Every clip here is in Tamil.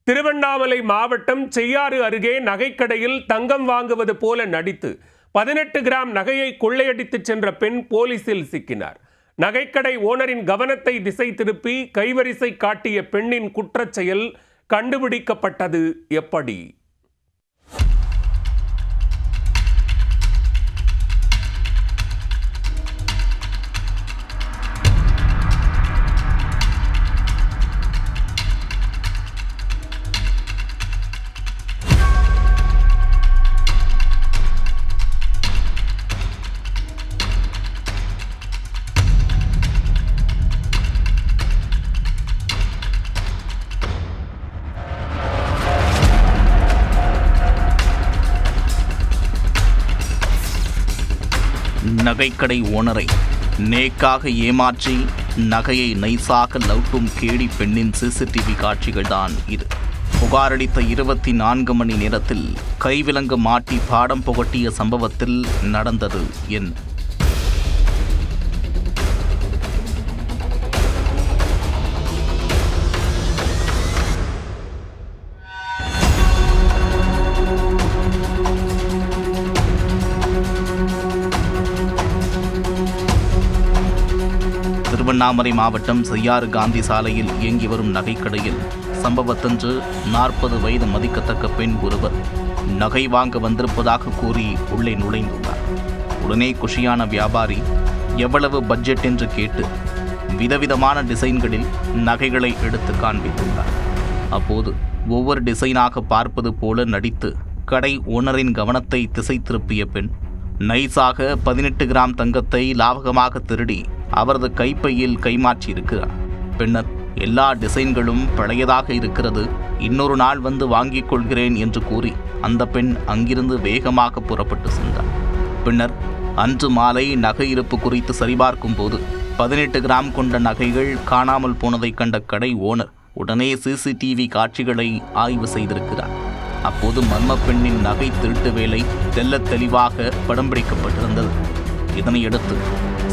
திருவண்ணாமலை மாவட்டம் செய்யாறு அருகே நகைக்கடையில் தங்கம் வாங்குவது போல நடித்து 18 கிராம் நகையை கொள்ளையடித்து சென்ற பெண் போலீசில் சிக்கினார். நகைக்கடை ஓனரின் கவனத்தை திசை திருப்பி கைவரிசை காட்டிய பெண்ணின் குற்றச்செயல் கண்டுபிடிக்கப்பட்டது எப்படி? நகைக்கடை ஓனரை நேக்காக ஏமாற்றி நகையை நைசாக லவுட்டும் கேடி பெண்ணின் சிசிடிவி காட்சிகள் தான் இது. புகாரளித்த 24 மணி நேரத்தில் கைவிலங்கு மாட்டி பாடம் புகட்டிய சம்பவத்தில் நடந்தது என்ன? திருவண்ணாமலை மாவட்டம் செய்யாறு காந்தி சாலையில் இயங்கி வரும் நகைக்கடையில் சம்பவத்தன்று 40 வயது மதிக்கத்தக்க பெண் ஒருவர் நகை வாங்க வந்திருப்பதாக கூறி உள்ளே நுழைந்துள்ளார். உடனே குஷியான வியாபாரி எவ்வளவு பட்ஜெட் என்று கேட்டு விதவிதமான டிசைன்களில் நகைகளை எடுத்து காண்பித்துள்ளார். அப்போது ஒவ்வொரு டிசைனாக பார்ப்பது போல நடித்து கடை ஓனரின் கவனத்தை திசை திருப்பிய பெண் நைஸாக 18 கிராம் தங்கத்தை லாபகமாக திருடி அவரது கைப்பையில் கைமாற்றியிருக்கிறார். பின்னர் எல்லா டிசைன்களும் பழையதாக இருக்கிறது, இன்னொரு நாள் வந்து வாங்கிக் கொள்கிறேன் என்று கூறி அந்த பெண் அங்கிருந்து வேகமாக புறப்பட்டு சென்றார். பின்னர் அன்று மாலை நகை இருப்பு குறித்து சரிபார்க்கும் போது 18 கிராம் கொண்ட நகைகள் காணாமல் போனதை கண்ட கடை ஓனர் உடனே சிசிடிவி காட்சிகளை ஆய்வு செய்திருக்கிறார். அப்போது மர்ம பெண்ணின் நகை திருட்டு வேலை தெள்ளத் தெளிவாக படம் பிடிக்கப்பட்டிருந்தது. இதனையடுத்து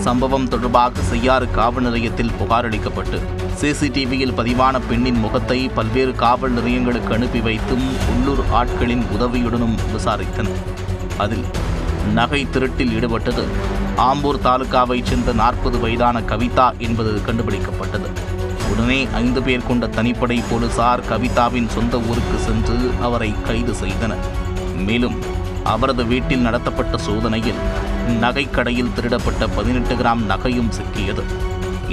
சம்பவம் தொடர்பாக செய்யாறு காவல் நிலையத்தில் புகார் அளிக்கப்பட்டு சிசிடிவியில் பதிவான பெண்ணின் முகத்தை பல்வேறு காவல் நிலையங்களுக்கு அனுப்பி வைத்தும் உள்ளூர் ஆட்களின் உதவியுடனும் விசாரித்தனர். அதில் நகை திருட்டில் ஈடுபட்டது ஆம்பூர் தாலுகாவைச் சேர்ந்த 40 வயதான கவிதா என்பது கண்டுபிடிக்கப்பட்டது. உடனே 5 பேர் கொண்ட தனிப்படை போலீசார் கவிதாவின் சொந்த ஊருக்கு சென்று அவரை கைது செய்தனர். மேலும் அவரது வீட்டில் நடத்தப்பட்ட சோதனையில் நகைக்கடையில் திருடப்பட்ட 18 கிராம் நகையும் சிக்கியது.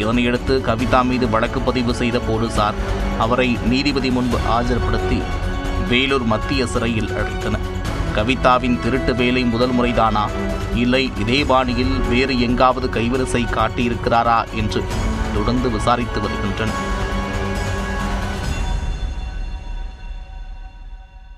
இதனையடுத்து கவிதா மீது வழக்கு பதிவு செய்த போலீசார் அவரை நீதிபதி முன்பு ஆஜர்படுத்தி வேலூர் மத்திய சிறையில் அடைத்தனர். கவிதாவின் திருட்டு வேலை முதல் முறைதானா, இல்லை இதே பாணியில் வேறு எங்காவது கைவரிசை காட்டியிருக்கிறாரா என்று தொடர்ந்து விசாரித்து வருகின்றனர்.